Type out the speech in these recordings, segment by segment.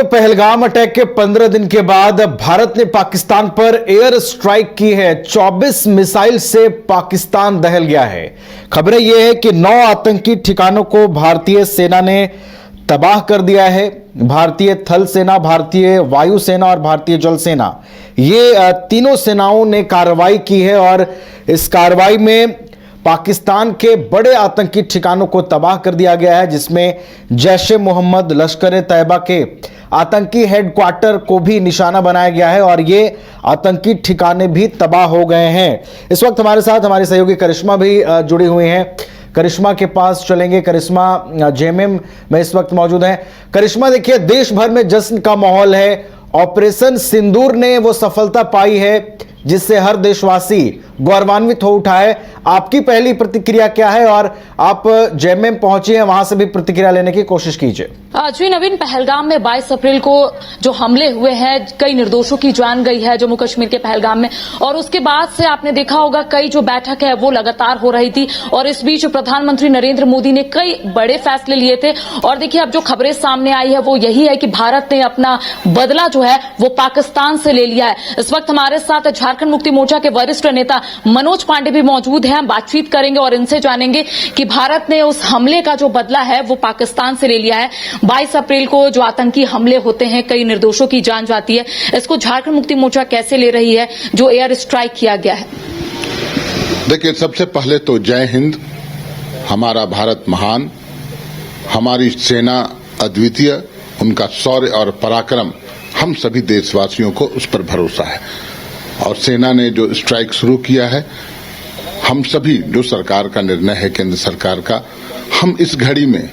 Pahalgam attack के 15 दिन के बाद भारत ने पाकिस्तान पर एयर स्ट्राइक की है। 24 मिसाइल से पाकिस्तान दहल गया है। खबरें यह है कि 9 आतंकी ठिकानों को भारतीय सेना ने तबाह कर दिया है। भारतीय थल सेना, भारतीय वायु सेना और भारतीय जल सेना, ये तीनों सेनाओं ने कार्रवाई की है और इस कार्रवाई में पाकिस्तान के बड़े आतंकी ठिकानों को तबाह कर दिया गया है, जिसमें जैश ए मोहम्मद, लश्कर तैयबा के आतंकी हेडक्वार्टर को भी निशाना बनाया गया है और ये आतंकी ठिकाने भी तबाह हो गए हैं। इस वक्त हमारे साथ हमारी सहयोगी करिश्मा भी जुड़ी हुई हैं। करिश्मा के पास चलेंगे। करिश्मा जेएमएम में इस वक्त मौजूद हैं। करिश्मा, देखिए, देश भर में जश्न का माहौल है। ऑपरेशन सिंदूर ने वो सफलता पाई है जिससे हर देशवासी गौरवान्वित हो उठा है। आपकी पहली प्रतिक्रिया क्या है और आप जेएमएम पहुंची हैं, वहां से भी प्रतिक्रिया लेने की कोशिश कीजिए। जी नवीन, पहलगाम में 22 अप्रैल को जो हमले हुए हैं, कई निर्दोषों की जान गई है जम्मू कश्मीर के पहलगाम में, और उसके बाद से आपने देखा होगा कई जो बैठक है वो लगातार हो रही थी और इस बीच प्रधानमंत्री नरेंद्र मोदी ने कई बड़े फैसले लिए थे। और देखिए, अब जो खबरें सामने आई है वो यही है कि भारत ने अपना बदला जो है वो पाकिस्तान से ले लिया है। इस वक्त हमारे साथ झारखंड मुक्ति मोर्चा के वरिष्ठ नेता मनोज पांडे भी मौजूद हैं। हम बातचीत करेंगे और इनसे जानेंगे कि भारत ने उस हमले का जो बदला है वो पाकिस्तान से ले लिया है। 22 अप्रैल को जो आतंकी हमले होते हैं, कई निर्दोषों की जान जाती है, इसको झारखंड मुक्ति मोर्चा कैसे ले रही है जो एयर स्ट्राइक किया गया है? देखिए, सबसे पहले तो जय हिंद। हमारा भारत महान, हमारी सेना अद्वितीय, उनका शौर्य और पराक्रम हम सभी देशवासियों को उस पर भरोसा है। और सेना ने जो स्ट्राइक शुरू किया है, हम सभी, जो सरकार का निर्णय है, केंद्र सरकार का, हम इस घड़ी में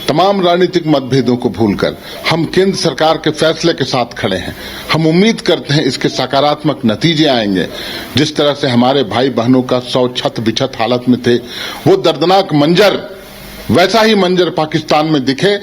तमाम राजनीतिक मतभेदों को भूलकर हम केंद्र सरकार के फैसले के साथ खड़े हैं। हम उम्मीद करते हैं इसके सकारात्मक नतीजे आएंगे। जिस तरह से हमारे भाई बहनों का 100 छत बिछत हालत में थे, वो दर्दनाक मंजर, वैसा ही मंजर पाकिस्तान में दिखे,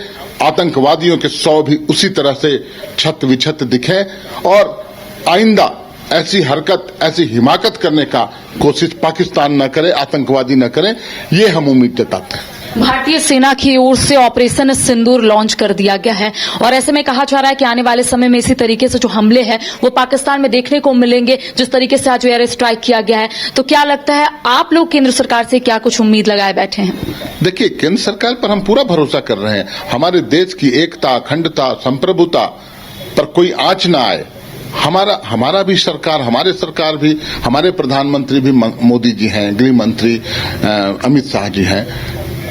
आतंकवादियों के 100 भी उसी तरह से छत विछत दिखे और आइंदा ऐसी हरकत, ऐसी हिमाकत करने का कोशिश पाकिस्तान न करे, आतंकवादी न करें, ये हम उम्मीद जताते हैं। भारतीय सेना की ओर से ऑपरेशन सिंदूर लॉन्च कर दिया गया है और ऐसे में कहा जा रहा है कि आने वाले समय में इसी तरीके से जो हमले हैं वो पाकिस्तान में देखने को मिलेंगे, जिस तरीके से आज एयर स्ट्राइक किया गया है। तो क्या लगता है, आप लोग केंद्र सरकार से क्या कुछ उम्मीद लगाए बैठे हैं? देखिए, केंद्र सरकार पर हम पूरा भरोसा कर रहे हैं। हमारे देश की एकता, अखंडता, संप्रभुता पर कोई आंच न आए। हमारा भी सरकार, हमारे सरकार भी, हमारे प्रधानमंत्री भी मोदी जी हैं, गृह मंत्री अमित शाह जी हैं।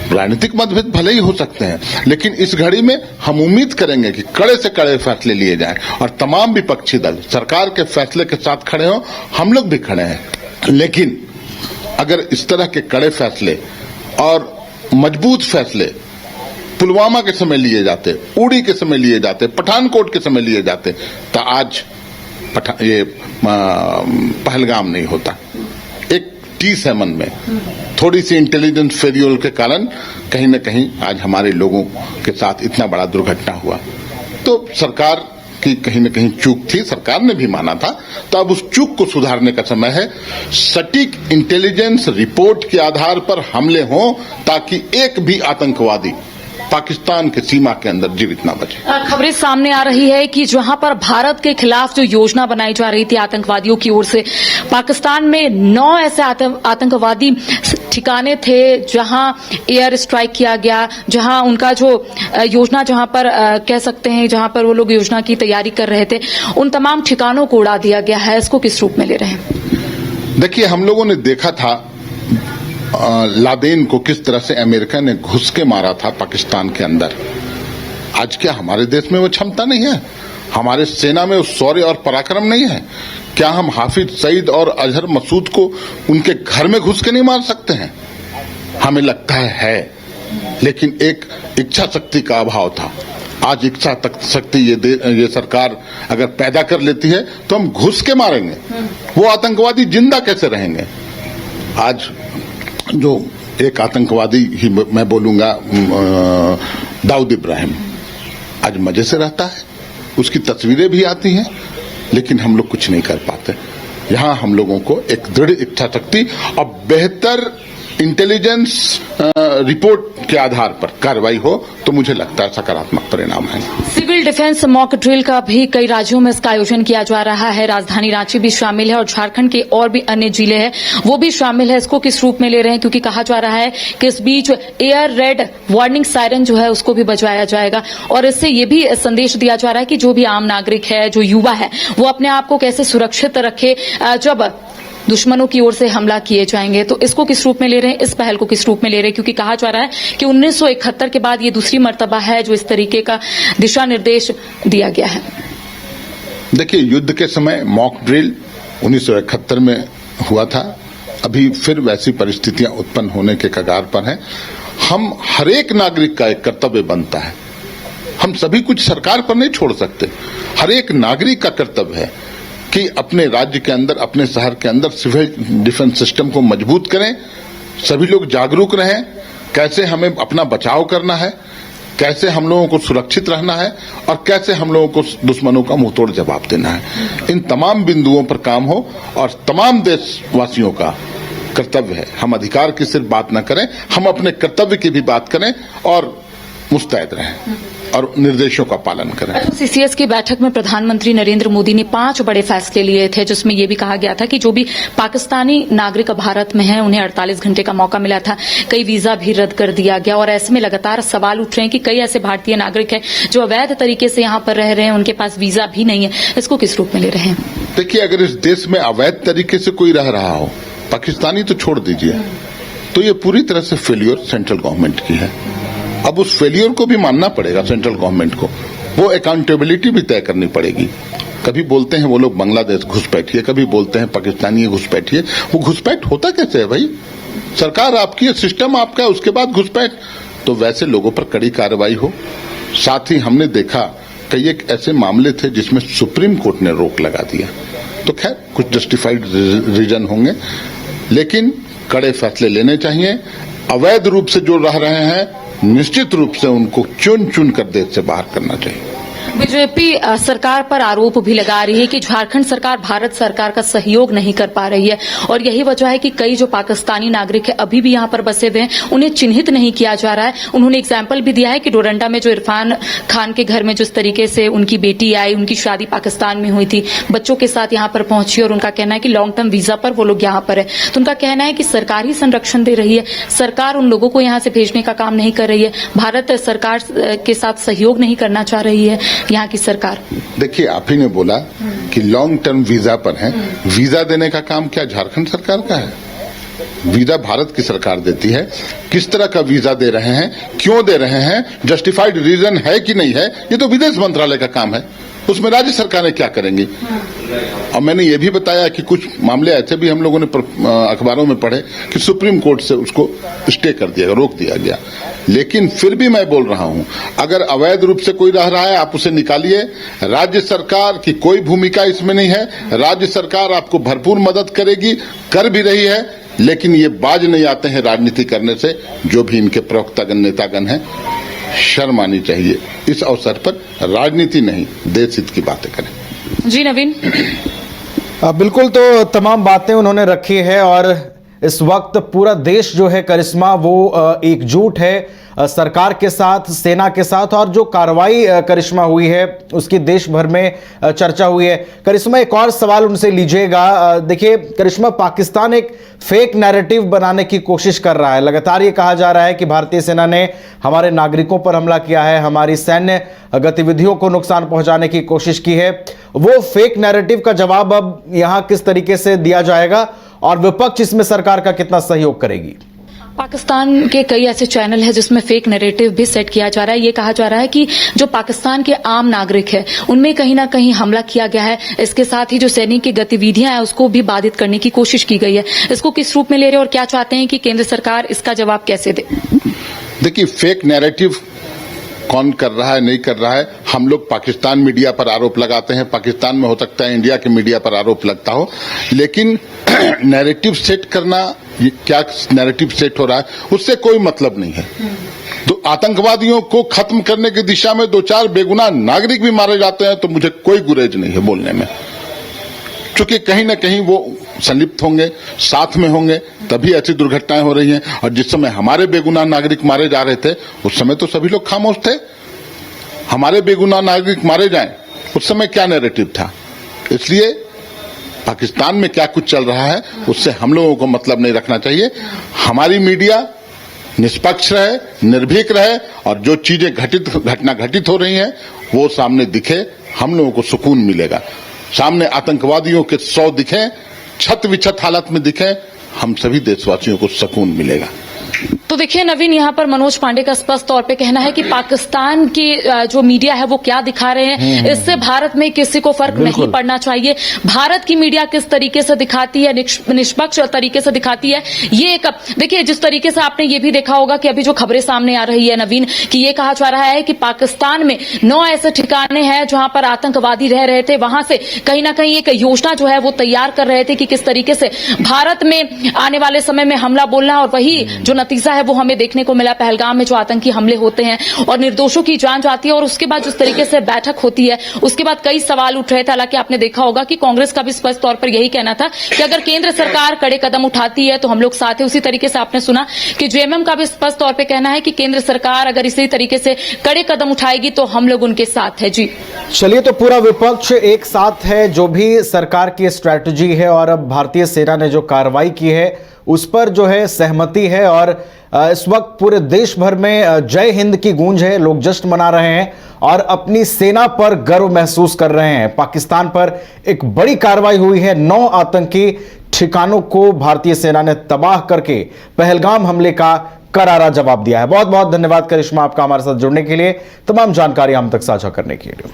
राजनीतिक मतभेद भले ही हो सकते हैं, लेकिन इस घड़ी में हम उम्मीद करेंगे कि कड़े से कड़े फैसले लिए जाएं और तमाम विपक्षी दल सरकार के फैसले के साथ खड़े हों। हम लोग भी खड़े हैं, लेकिन अगर इस तरह के कड़े फैसले और मजबूत फैसले पुलवामा के समय लिए जाते, उड़ी के समय लिए जाते, पठानकोट के समय लिए जाते, तो आज ये पहलगाम नहीं होता। एक T7 में थोड़ी सी इंटेलिजेंस फेल्योर के कारण कहीं न कहीं आज हमारे लोगों के साथ इतना बड़ा दुर्घटना हुआ। तो सरकार की कहीं न कहीं चूक थी, सरकार ने भी माना था। तो अब उस चूक को सुधारने का समय है। सटीक इंटेलिजेंस रिपोर्ट के आधार पर हमले हों ताकि एक भी आतंकवादी पाकिस्तान के सीमा के अंदर जीवित ना बचे। खबरें सामने आ रही है कि जहां पर भारत के खिलाफ जो योजना बनाई जा रही थी आतंकवादियों की ओर से, पाकिस्तान में 9 ऐसे आतंकवादी ठिकाने थे जहां एयर स्ट्राइक किया गया, जहां उनका जो योजना, जहां पर कह सकते हैं जहां पर वो लोग योजना की तैयारी कर रहे थे, उन तमाम ठिकानों को उड़ा दिया गया है। इसको किस रूप में ले रहे हैं? देखिए, हम लोगों ने देखा था लादेन को किस तरह से अमेरिका ने घुस के मारा था पाकिस्तान के अंदर। आज क्या हमारे देश में वो क्षमता नहीं है? हमारे सेना में वो शौर्य और पराक्रम नहीं है? क्या हम हाफिज सईद और अजहर मसूद को उनके घर में घुस के नहीं मार सकते हैं? हमें लगता है, लेकिन एक इच्छा शक्ति का अभाव था। आज इच्छा शक्ति ये सरकार अगर पैदा कर लेती है तो हम घुस के मारेंगे। वो आतंकवादी जिंदा कैसे रहेंगे? आज जो एक आतंकवादी ही मैं बोलूंगा, दाऊद इब्राहिम, आज मजे से रहता है, उसकी तस्वीरें भी आती हैं, लेकिन हम लोग कुछ नहीं कर पाते। यहाँ हम लोगों को एक दृढ़ इच्छा शक्ति और बेहतर इंटेलिजेंस रिपोर्ट के आधार पर कार्रवाई हो तो मुझे लगता है सकारात्मक परिणाम है। सिविल डिफेंस मॉक ड्रिल का भी कई राज्यों में इसका आयोजन किया जा रहा है। राजधानी रांची भी शामिल है और झारखंड के और भी अन्य जिले हैं वो भी शामिल है। इसको किस रूप में ले रहे हैं, क्योंकि कहा जा रहा है कि इस बीच एयर रेड वार्निंग सायरन जो है उसको भी बजवाया जाएगा और इससे ये भी संदेश दिया जा रहा है कि जो भी आम नागरिक है, जो युवा है, वो अपने आप को कैसे सुरक्षित रखे जब दुश्मनों की ओर से हमला किए जाएंगे। तो इसको किस रूप में ले रहे हैं, इस पहल को किस रूप में ले रहे हैं, क्योंकि कहा जा रहा है कि 1971 के बाद ये दूसरी मर्तबा है जो इस तरीके का दिशा निर्देश दिया गया है। देखिए, युद्ध के समय मॉक ड्रिल 1971 में हुआ था, अभी फिर वैसी परिस्थितियां उत्पन्न होने के कगार पर हैं। हम हरेक नागरिक का एक कर्तव्य बनता है, हम सभी कुछ सरकार पर नहीं छोड़ सकते। हरेक नागरिक का कर्तव्य है कि अपने राज्य के अंदर, अपने शहर के अंदर सिविल डिफेंस सिस्टम को मजबूत करें, सभी लोग जागरूक रहें, कैसे हमें अपना बचाव करना है, कैसे हम लोगों को सुरक्षित रहना है और कैसे हम लोगों को दुश्मनों का मुंहतोड़ जवाब देना है। इन तमाम बिंदुओं पर काम हो और तमाम देशवासियों का कर्तव्य है, हम अधिकार की सिर्फ बात न करें, हम अपने कर्तव्य की भी बात करें और मुस्तैद रहें और निर्देशों का पालन करें। सीसीएस की बैठक में प्रधानमंत्री नरेंद्र मोदी ने 5 बड़े फैसले लिए थे, जिसमें यह भी कहा गया था कि जो भी पाकिस्तानी नागरिक भारत में हैं उन्हें 48 घंटे का मौका मिला था, कई वीजा भी रद्द कर दिया गया और ऐसे में लगातार सवाल उठ रहे हैं कि कई ऐसे भारतीय नागरिक हैं जो अवैध तरीके से यहाँ पर रह रहे हैं, उनके पास वीजा भी नहीं है। इसको किस रूप में ले रहे हैं? देखिए, अगर इस देश में अवैध तरीके से कोई रह रहा हो, पाकिस्तानी तो छोड़ दीजिए, तो ये पूरी तरह से फेल्योर सेंट्रल गवर्नमेंट की है। अब उस फेलियर को भी मानना पड़ेगा सेंट्रल गवर्नमेंट को, वो अकाउंटेबिलिटी भी तय करनी पड़ेगी। कभी बोलते हैं वो लोग बांग्लादेश घुसपैठिए, कभी बोलते हैं पाकिस्तानी घुसपैठिए। वो घुसपैठ होता कैसे है भाई? सरकार आपकी है, सिस्टम आपका है, उसके बाद घुसपैठ। तो वैसे लोगों पर कड़ी कार्रवाई हो। साथ ही हमने देखा कई एक ऐसे मामले थे जिसमें सुप्रीम कोर्ट ने रोक लगा दिया। तो खैर कुछ जस्टिफाइड रीजन होंगे, लेकिन कड़े फैसले लेने चाहिए। अवैध रूप से जो रह रहे हैं निश्चित रूप से उनको चुन चुन कर देश से बाहर करना चाहिए। बीजेपी सरकार पर आरोप भी लगा रही है कि झारखंड सरकार भारत सरकार का सहयोग नहीं कर पा रही है और यही वजह है कि कई जो पाकिस्तानी नागरिक है अभी भी यहाँ पर बसे हुए हैं, उन्हें चिन्हित नहीं किया जा रहा है। उन्होंने एग्जाम्पल भी दिया है कि डोरंडा में जो इरफान खान के घर में जिस तरीके से उनकी बेटी आई, उनकी शादी पाकिस्तान में हुई थी, बच्चों के साथ यहाँ पर पहुंची और उनका कहना है कि लॉन्ग टर्म वीजा पर वो लोग यहाँ पर है। तो उनका कहना है कि सरकार ही संरक्षण दे रही है, सरकार उन लोगों को यहाँ से भेजने का काम नहीं कर रही है, भारत सरकार के साथ सहयोग नहीं करना चाह रही है यहाँ की सरकार। देखिए, आप ही ने बोला कि लॉन्ग टर्म वीजा पर है, वीजा देने का काम क्या झारखंड सरकार का है? वीजा भारत की सरकार देती है। किस तरह का वीजा दे रहे हैं, क्यों दे रहे हैं, जस्टिफाइड रीजन है कि नहीं है, ये तो विदेश मंत्रालय का काम है। उसमें राज्य सरकारें क्या करेंगी? और मैंने ये भी बताया कि कुछ मामले ऐसे भी हम लोगों ने अखबारों में पढ़े कि सुप्रीम कोर्ट से उसको स्टे कर दिया गया, रोक दिया गया। लेकिन फिर भी मैं बोल रहा हूं, अगर अवैध रूप से कोई रह रहा है आप उसे निकालिए। राज्य सरकार की कोई भूमिका इसमें नहीं है। राज्य सरकार आपको भरपूर मदद करेगी, कर भी रही है, लेकिन ये बाज नहीं आते हैं राजनीति करने से। जो भी इनके प्रवक्तागण नेतागण हैं, शर्म आनी चाहिए। इस अवसर पर राजनीति नहीं, देश हित की बातें करें। जी नवीन। बिल्कुल, तो तमाम बातें उन्होंने रखी है और इस वक्त पूरा देश जो है करिश्मा वो एकजुट है सरकार के साथ, सेना के साथ, और जो कार्रवाई करिश्मा हुई है उसकी देश भर में चर्चा हुई है। करिश्मा, एक और सवाल उनसे लीजिएगा। देखिए करिश्मा, पाकिस्तान एक फेक नैरेटिव बनाने की कोशिश कर रहा है। लगातार ये कहा जा रहा है कि भारतीय सेना ने हमारे नागरिकों पर हमला किया है, हमारी सैन्य गतिविधियों को नुकसान पहुंचाने की कोशिश की है। वो फेक नैरेटिव का जवाब अब यहां किस तरीके से दिया जाएगा और विपक्ष इसमें सरकार का कितना सहयोग करेगी? पाकिस्तान के कई ऐसे चैनल हैं जिसमें फेक नैरेटिव भी सेट किया जा रहा है। ये कहा जा रहा है कि जो पाकिस्तान के आम नागरिक है उनमें कहीं ना कहीं हमला किया गया है। इसके साथ ही जो सैनिक की गतिविधियां हैं उसको भी बाधित करने की कोशिश की गई है। इसको किस रूप में ले रहे हैं और क्या चाहते हैं कि केंद्र सरकार इसका जवाब कैसे दे? देखिए, फेक नैरेटिव कौन कर रहा है, नहीं कर रहा है, हम लोग पाकिस्तान मीडिया पर आरोप लगाते हैं। पाकिस्तान में हो सकता है इंडिया के मीडिया पर आरोप लगता हो, लेकिन नैरेटिव सेट करना, ये क्या नैरेटिव सेट हो रहा है उससे कोई मतलब नहीं है। तो आतंकवादियों को खत्म करने की दिशा में 2-4 बेगुनाह नागरिक भी मारे जाते हैं तो मुझे कोई गुरेज नहीं है बोलने में। चूंकि कहीं ना कहीं वो संलिप्त होंगे, साथ में होंगे, तभी ऐसी दुर्घटनाएं हो रही हैं। और जिस समय हमारे बेगुनाह नागरिक मारे जा रहे थे, उस समय तो सभी लोग खामोश थे। हमारे बेगुनाह नागरिक मारे जाएं, उस समय क्या नैरेटिव था? इसलिए पाकिस्तान में क्या कुछ चल रहा है उससे हम लोगों को मतलब नहीं रखना चाहिए। हमारी मीडिया निष्पक्ष रहे, निर्भीक रहे, और जो चीजें घटना घटित हो रही हैं वो सामने दिखे, हम लोगों को सुकून मिलेगा। सामने आतंकवादियों के 100 दिखें, छत विछत हालत में दिखें, हम सभी देशवासियों को सुकून मिलेगा। तो देखिए नवीन, यहाँ पर मनोज पांडे का स्पष्ट तौर पे कहना है कि पाकिस्तान की जो मीडिया है वो क्या दिखा रहे हैं, इससे भारत में किसी को फर्क नहीं पड़ना चाहिए। भारत की मीडिया किस तरीके से दिखाती है, निष्पक्ष तरीके से दिखाती है, ये एक देखिए जिस तरीके से आपने ये भी देखा होगा कि अभी जो खबरें सामने आ रही है नवीन, कि ये कहा जा रहा है कि पाकिस्तान में 9 ऐसे ठिकाने हैं जहां पर आतंकवादी रह रहे थे, वहां से कहीं ना कहीं एक योजना जो है वो तैयार कर रहे थे कि किस तरीके से भारत में आने वाले समय में हमला बोलना, और वही जो नतीजा है वो हमें देखने को मिला पहलगाम में, जो आतंकी हमले होते हैं और निर्दोषों की जान जाती है। और उसके बाद जिस तरीके से बैठक होती है उसके बाद कई सवाल उठ रहे थे। हालांकि आपने देखा होगा कि कांग्रेस का भी स्पष्ट तौर पर यही कहना था कि अगर केंद्र सरकार कड़े कदम उठाती है तो हम लोग साथ हैं। उसी तरीके से आपने सुना कि जेएमएम का भी स्पष्ट तौर पर कहना है कि केंद्र सरकार अगर इसी तरीके से कड़े कदम उठाएगी तो हम लोग उनके साथ है। जी चलिए, तो पूरा विपक्ष एक साथ है, जो भी सरकार की स्ट्रैटेजी है और अब भारतीय सेना ने जो कार्रवाई की है उस पर जो है सहमति है। और इस वक्त पूरे देश भर में जय हिंद की गूंज है, लोग जश्न मना रहे हैं और अपनी सेना पर गर्व महसूस कर रहे हैं। पाकिस्तान पर एक बड़ी कार्रवाई हुई है, 9 आतंकी ठिकानों को भारतीय सेना ने तबाह करके पहलगाम हमले का करारा जवाब दिया है। बहुत बहुत धन्यवाद करिश्मा, आपका हमारे साथ जुड़ने के लिए, तमाम जानकारी हम तक साझा करने के लिए।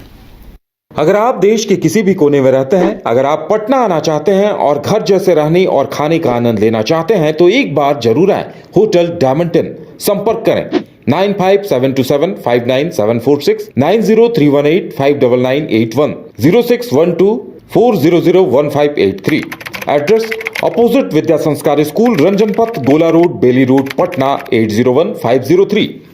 अगर आप देश के किसी भी कोने में रहते हैं, अगर आप पटना आना चाहते हैं और घर जैसे रहने और खाने का आनंद लेना चाहते हैं तो एक बार जरूर आए होटल डायमंटन। संपर्क करें 9572759746, 9031859981, 0612400158 एड्रेस अपोजिट विद्या संस्कार स्कूल, रंजन पथ, गोला रोड, बेली रोड, पटना 801503।